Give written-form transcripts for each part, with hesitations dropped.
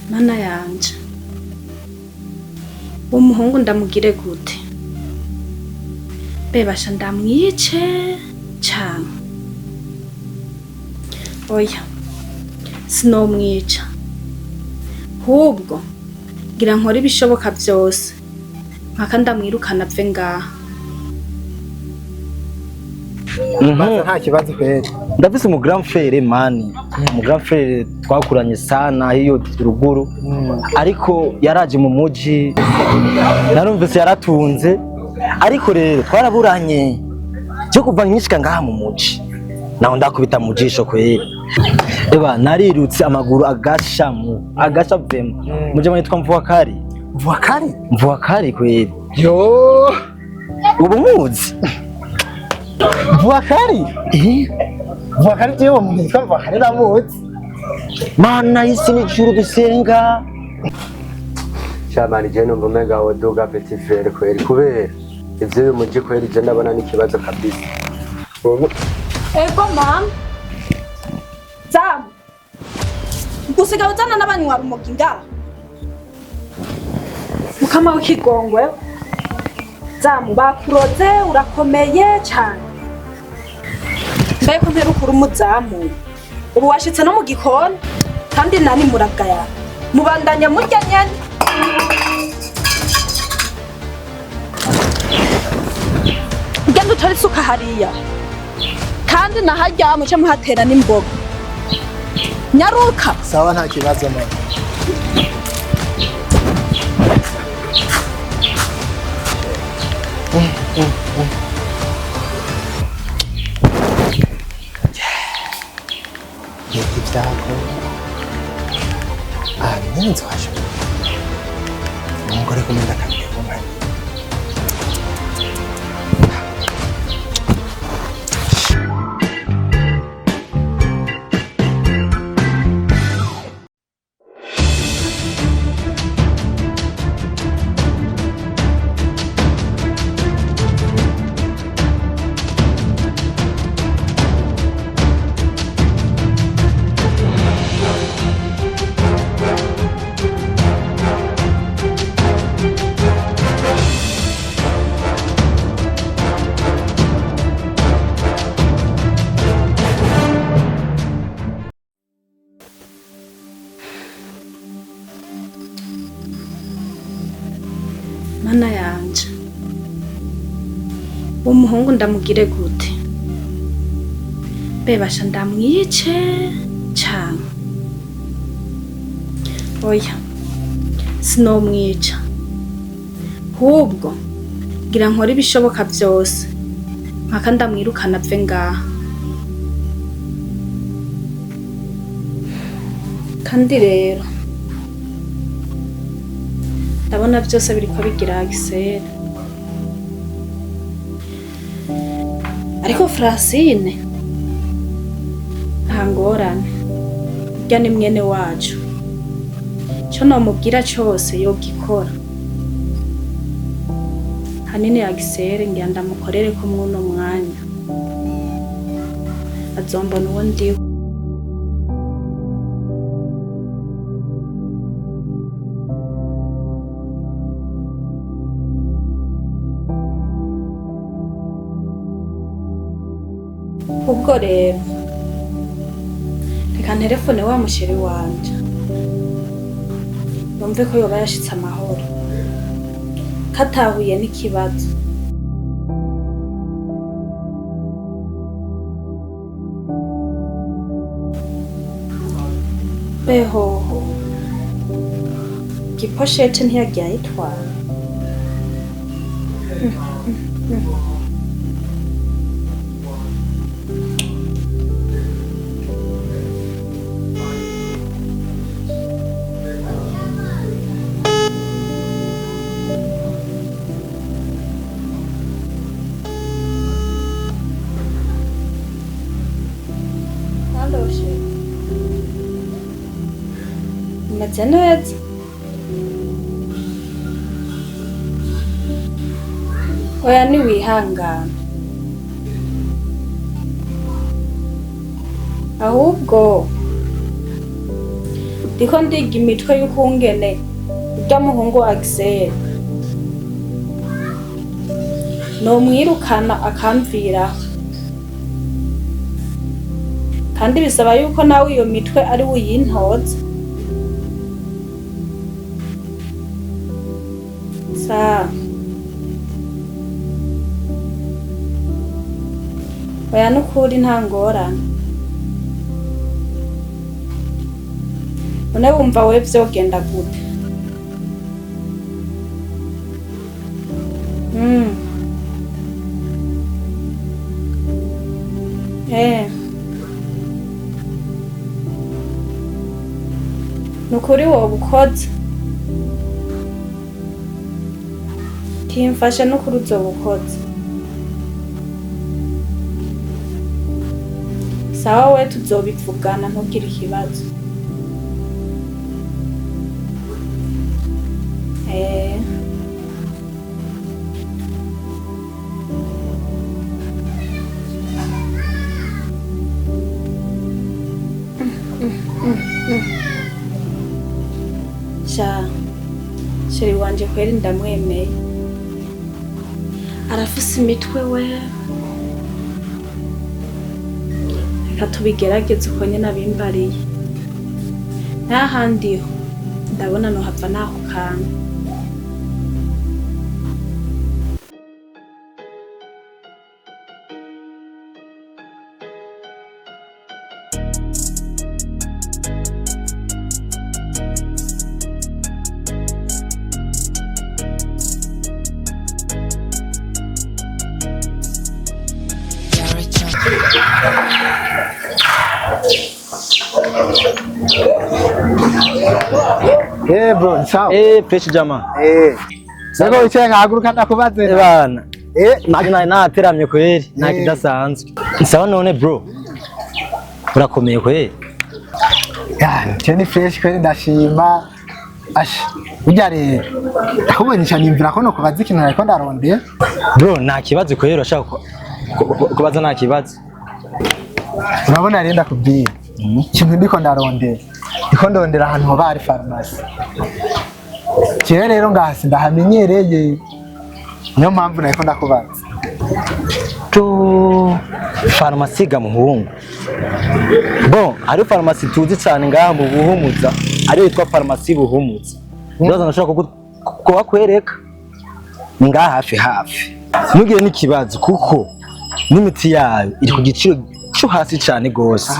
Mana yanje, umuhungu ndamugire gute? Bebasha ndamwice canke? Oya, sinomwica. Kubwo ngira nkora ibishoboka byose nkaka ndamwirukana apfe ngaha. Nta kibazo kweli. Ndafise mu grand frère mani. Mu grand frère twakuranye sana hiyo ruguru. Ariko yaraje mu muji. Narumvise yaratunze. Ariko rero twaraburanye. Cyo kuva nyishika ngaha mu muji. Naho ndakubita mu jisho kweli. Eba narirutse amaguru agasha vema. Muje mwitwa Mvuakari. Mvuakari? Mvuakari kweli. Yo! Ubu muzi? Mvuakari? Mvuakari jewe mu nitwa Mvuakari namuzi. Mana isi ni juru bisenga. Shamani je numva umenga woduga petit frère kweli kubera ivyo uyu muji kweli je ndabona n'ikibazo kabisa. Ego mama. Zamu. Gusiga uzana n'abanywa rumogi ngaha. Mukama w'ikigongwe. Zamu bakuroze urakomeye cyane. Mbeko mperukura umuzamu. Ubu washitse no mu gikoni kandi nani muragaya. Mubandanya murya nyene. Genda utari suka hariya. Kandi naharya muce muhatera n'imboga. Nyaruka. Sawa nta kibazo mama. Ivyago. Nyenzi washo. Umugore kumenda kamwe kumwe. Mana yanje, umuhungu ndamugire gute? Bebasha ndamwice canke? Oya, sinomwica. Kubwo ngira nkora ibishoboka byose nkaka ndamwirukana apfe ngaha. Kandi rero ndabona byose biriko bigira gisere. Ariko Francine nta ngorane, urya ni mwene wacu. Cyo nomubwira cyose yogikora. Hanini ya gisere ngira ndamukorere ko mwuno mwanya. Azombona uwo ndiwe. Ubwo rero reka telefone wa musheri wanje yumve ko yoba yashitse amahoro katahuye n'ikibazo. Behoho giposhete ntiyagiye ayitwara. Umeze neza? Oya niwihangana. Ahubwo ndiko ndiga imitwe y'ukungene urya muhungu wa Gisele nomwirukana akamviraho, kandi bisaba yuko nawe iyo mitwe ari uyintoza. Oya nukuri nta ngorane. None wumva we vyogenda gute? Nukuri woba ukoze timfashe nukuri uzoba ukoze. Sawa we tuzobivugana ntugire ikibazo. Sheri wanje kweri ndamwemeye, arafise imitwe we. Reka tubigerageze uko nyene abimbariye, n'ahandiho ndabona nohava naho kanga. Bro, sawa. Peshi jama. Sego wicaye nkahaguruka ndakubaze. Bana. Nari nateramye kweri, nta kidasanzwe. Sawa none bro. Urakomeye kweri. Ni fresh kweri ndashima. Burya rero ndakubonyesha nimvira ko no kubaza ikintu ariko ndarondeye. Bro, nta kibazo kweri urashaka kubaza nta kibazo. Urabona rero ndakubwira. Ikintu ndiko ndarondeye. Ndiko ndondera ahantu hoba hari farumasi. Jewe rero ngahasi ndahamenyereye. Niyo mpamvu nariko ndakubaza. Farumasi ga muhungu. Bon, ari farumasi tuzi cyane ngaha mu Buhumuza, ari yitwa farumasi Buhumuza. Ndaza nashaka ko kwereka ni ngaha hafi. Ntugire n'ikibazo kuko n'imiti yayo iri ku giciro cyo hasi cyane gose.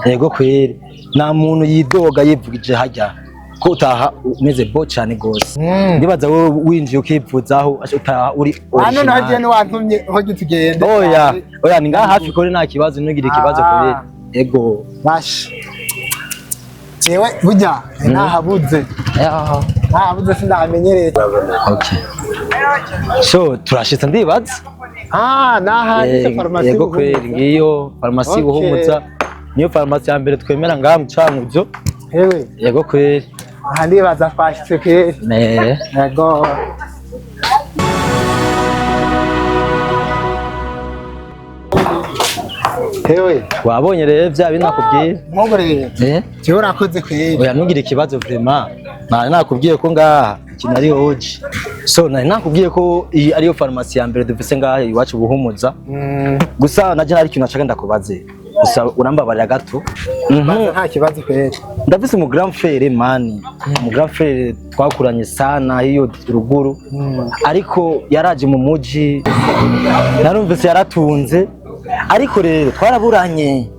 Yego kweri. Nta muntu yidoga yivugije hajya ko utaha umeze bo cyane gose. Ndibaza wowe winjiye ukivuzaho utaha uri hano nagiye no wantumye ho gitugende. Oya ni ngaha hafi kore nta kibazo ntugire ikibazo kweri. Yego bash jewe burya ntahabuze sindamenyereye. Okay, so turashitse ndibaza naha ni farumasi. Yego kweri ngiyo farumasi Buhumuza, niyo farumasi ya mbere twemera ngaha mu Cankuzo. Yego kweri ndibaza twashitse kweri. Yego wabonye rero bya binakubwiye nk'uburere cyo urakoze kweri. Oya ntugire ikibazo vraiment, nari nakubwiye ko ngaha ikintu ari hoje. So nari nakubwiye ko iyi ariyo farumasi ya mbere dufise ngaha iwacu Buhumuza. Gusa naje hari ikintu nashaka ndakubaze, gusa urambabarira gato. Nta kibazo kweri. Ndafise mu grand frère mani, mu grand frère twakuranye sana hiyo ruguru, ariko yaraje mu muji, narumvise yaratunze, ariko rero twaraburanye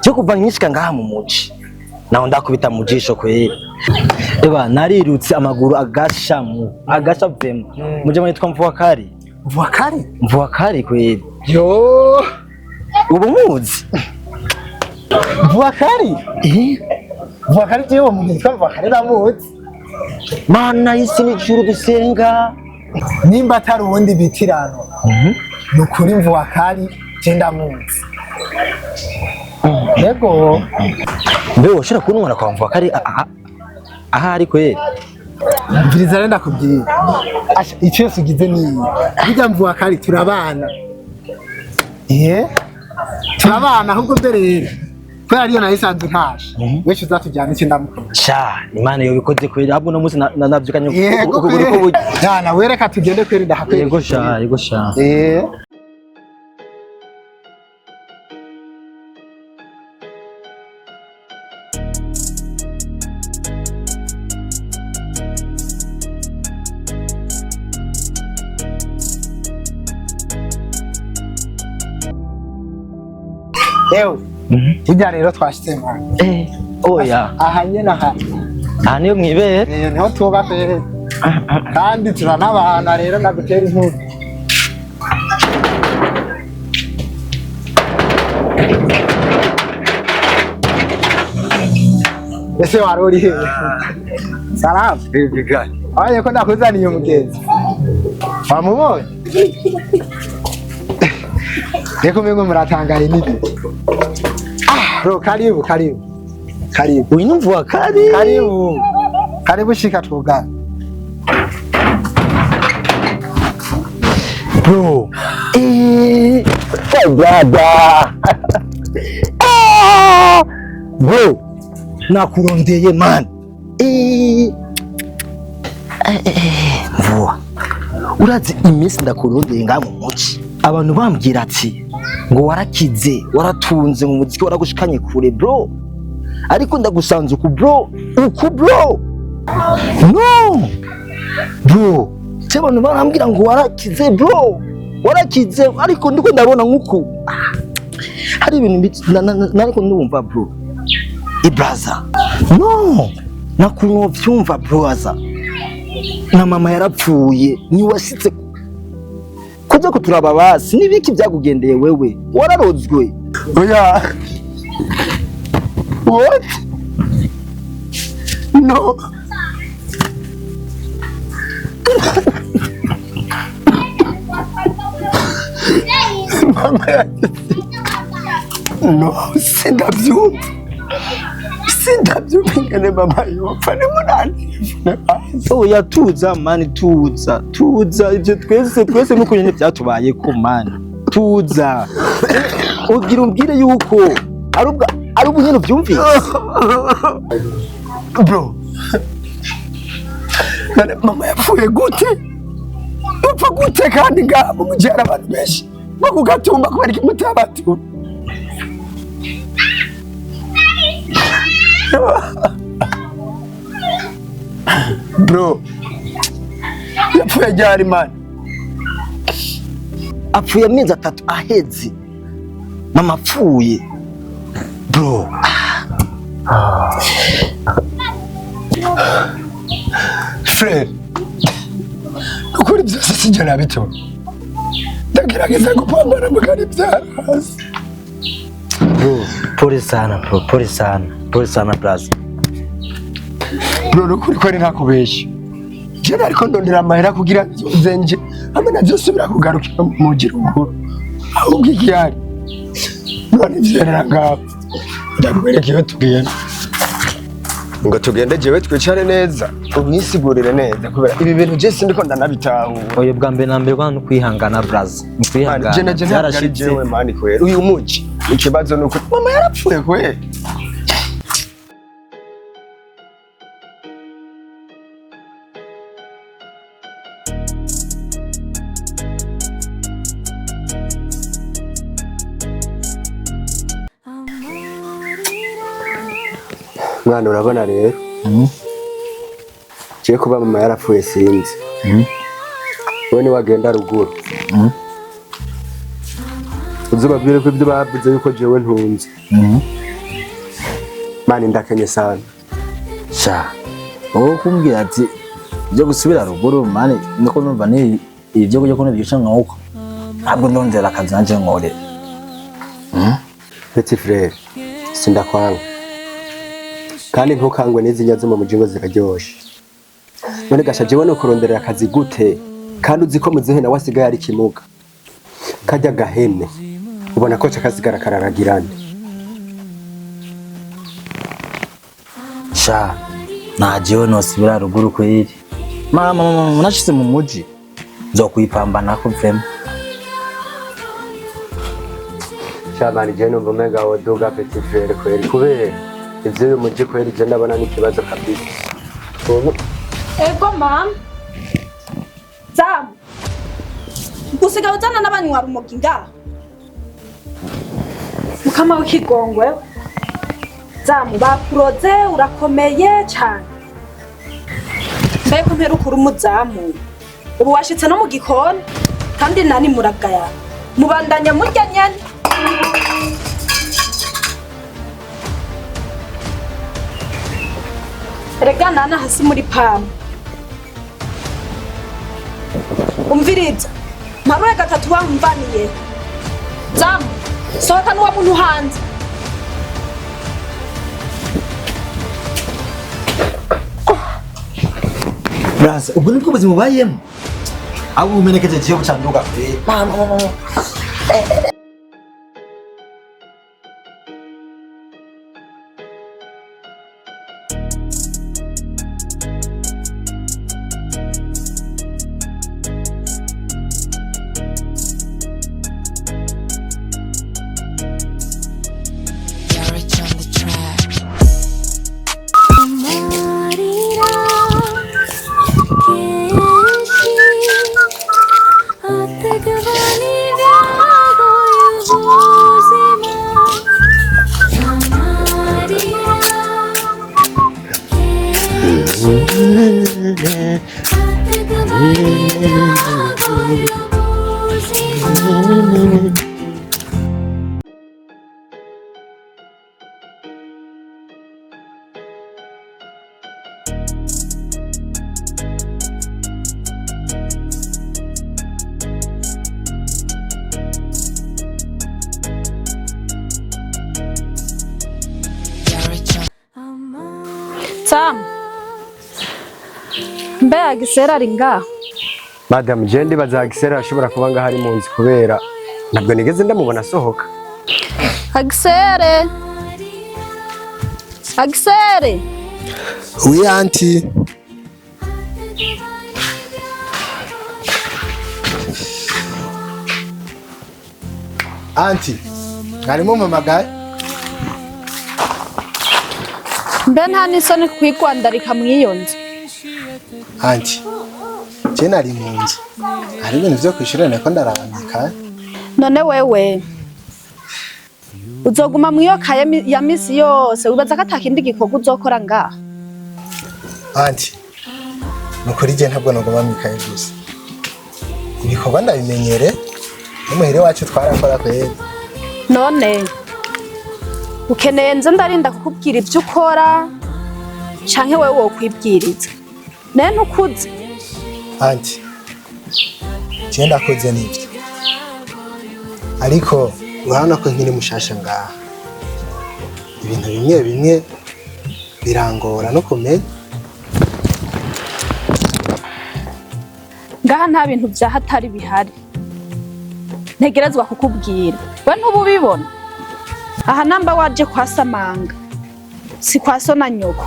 cyo kuva nyishika ngaha mu muji, naho ndakubita mu jisho kweri. Narirutse amaguru agasha vema. Muje mwitwa Mvuakari kweri. Ubu muzi Mvuakari? Mvuakari jewe umuntu yitwa Mvuakari ndamuzi. Mana isi ni juru dusenga. Nimba atari ubundi bitirano. Nukuri Mvuakari je ndamuzi. Yego. Mbeho ushira kunumara kwa Mvuakari ari kweri. Mbiriza renda kubwira. Icyo sugize ni bijya Mvuakari turabana. Turabana ahubwo mbere rero ko yariyo nayisanze ntaje wewe uzatujyana iki ndamukunda sha imana yo bikoze kweli ahubwo no munsi navyukanye yego yana wereka tugende kweli ndahakwe yego sha Ewe hirya rero twashitse mwana oya aha nyene aha niyo mwibere niho tuba kweli kandi turanabana rero nagutera inkuru ese waruri he salamu aye ko nakuzaniye umugenzi wamubonye reko mengo muratangaye niki ro karibu unyumva karibu shika tugana bro dada bro nakurondeye man mvuwa urazi iminsi ndakurondeye nga mu muci abantu bambwira ati ngo warakize waratunze mu muziki waragushikanye kure bro ariko ndagusanze uku bro no bro cy'abantu barambwira ngo warakize bro warakize ariko ndiko ndabona nkuku hari ibintu nariko ndumva bro ibraza no nakunyo vyumva broza na mama yarapfuye ni wasitse kuja kuturaba basi nibiki byakugendeye wewe wararozwe oya what no mama no sindabyumva ingene mama yopfa ni munani oya tuza mani tuza ibyo twese nuko nyene byatubaye ko mani tuza ugira umbwire yuko ari ubwo nyene ubyumvise bro mama yapfuye gute upfa gute kandi ngabo mujyana abantu benshi bakugatumba kubera iki mutabatu bro yapfuye ryari man apfuye amezi 3 aheze mama apfuye bro frere ukuri byose sijya nabito ndagerageza gupambana mugari byarasi bro pole sana brother bro ukuri ko ari ntakubeshya je nariko ndondera amahera kugira nzenje hamwe navyo subira kugarukira mu gihugu ahubwo ikiyari none vyerera ngabo ndakwereka iyo tugenda ngo tugende jewe twicare neza umwisigurire neza kubera ibi bintu je sindiko ndanabitaho oyo bwa mbere na mbere kwano kwihangana brother kwihangana byarashitse jewe mani kwera uyu muci ikibazo nuko mama yarapfuye kwera mwana urabona rero je kuba mama yarapfuye sinzi wowe ni wagenda ruguru uzubabwire ko ibyo bavuze yuko jewe ntunze mani ndakenye sana sha wowe kumbwira ati byo gusubira ruguru mani niko numva ni ibyo kujya kuno byica nk'uko ntabwo ndondera akazi nanje nkore petit frère sindakwanga kandi ntukangwe n'izi nyazo mu mujingo ziraryoshe none gasha jewe no kuronderera akazi gute kandi uzi ko muzihe na wasigaye ari kimuga kajya gahene ubona ko cakasigara kararagirane sha najewe nosubira ruguru kweli mama nashize mu muji zo kuyipambana ko vema Shamani je numva umenga woduga petit frere kweri kubera ivyo uyu muji kweri je ndabona n'ikibazo kabisa. Ego mama. Zamu. Gusiga ujana n'abanywa rumogi ngaha. Mukama w'ikigongwe. Zamu bakuroze urakomeye cyane. Mbega mpera ukuri umuzamu. Ubu washitse no mu gikoni kandi nani muragaya. Mubandanya murya nyene. Rega nana hasi muri pamu. Umviriza. Marwe gatatu wamvaniye. Zamu. Sohoka n'uwa muntu hanze. Braza, ubwo nibwo buzima ubayemo? Abo umenekeje cyo gucanduka pe. Mama. Sam. Mbega gisera ringa. Madam je ndibaza Agisera ashobora kuba ngaho ari mu nzi kubera ntabwo nigeze ndamubona asohoka. Agisere. Agisere. Oui anti. Anti. Ngarimo mamagaye. Mbe nta n'isoni kwigwandarika mwiyonze. Anti. Je nari mu nzu. Hari ibintu byo kwishura nako ndarabanyika. None wewe uzoguma mwiyo kaye ya misi yose ubaza ko atakindi gikorwa uzokora ngaha. Anti. Nukuri je ntabwo naguma mwikaye gusa. Ibikorwa ndabimenyere. Umuhere wacu twarakora kwezi. None ukeneye nze ndarinda kukubwira ibyo ukora canke wewe wokwibwiriza. Ne ntukuze. Anti. Je ndakoze nivyo. Ariko urabona ko nkiri mushasha ngaha. Ibintu bimwe birangora no kumenya. Ngaha nta bintu bya hatari bihari. Ntegerezwa kukubwira. We ntububibona. Aha namba waje kwa Samanga. Si kwa so na nyoko.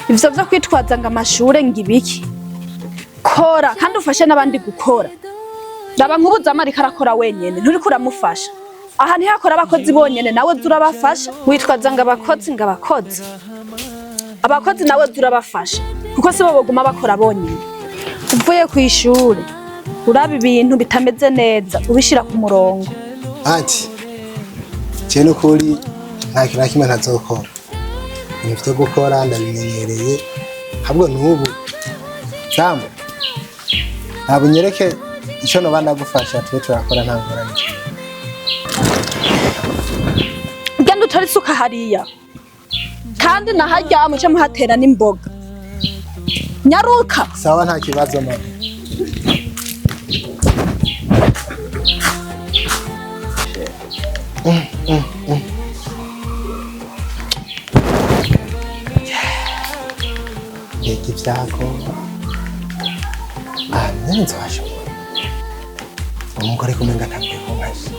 Ivyo byo kwitwaza ngo amashure ngibiki. Kora kandi ufashe n'abandi gukora. Ndaba nkubuza amarika arakora wenyene nturi kuramufasha. Aha ntihakora abakozi bonyene nawe durabafasha. Witwaza ngo abakozi Abakozi nawe durabafasha. Kuko sibo boguma bakora bonyene. Uvuye ku ishure. Uraba ibintu bitameze neza ubishira ku murongo. Anti. Je nukuri nta kintu kimwe ntazokora. Ibintu byo gukora ndabimenyereye. Habwo n'ubu. Samu. Ntabwo nyereke icyo no banagufasha twe turakora nta ngorane. Genda utari suka hariya. Kandi nahajya muce muhatera n'imboga. Nyaruka. Sawa nta kibazo mama. Ivyago. Nzi washobora. Umugore kumenga ntabwo kumaze.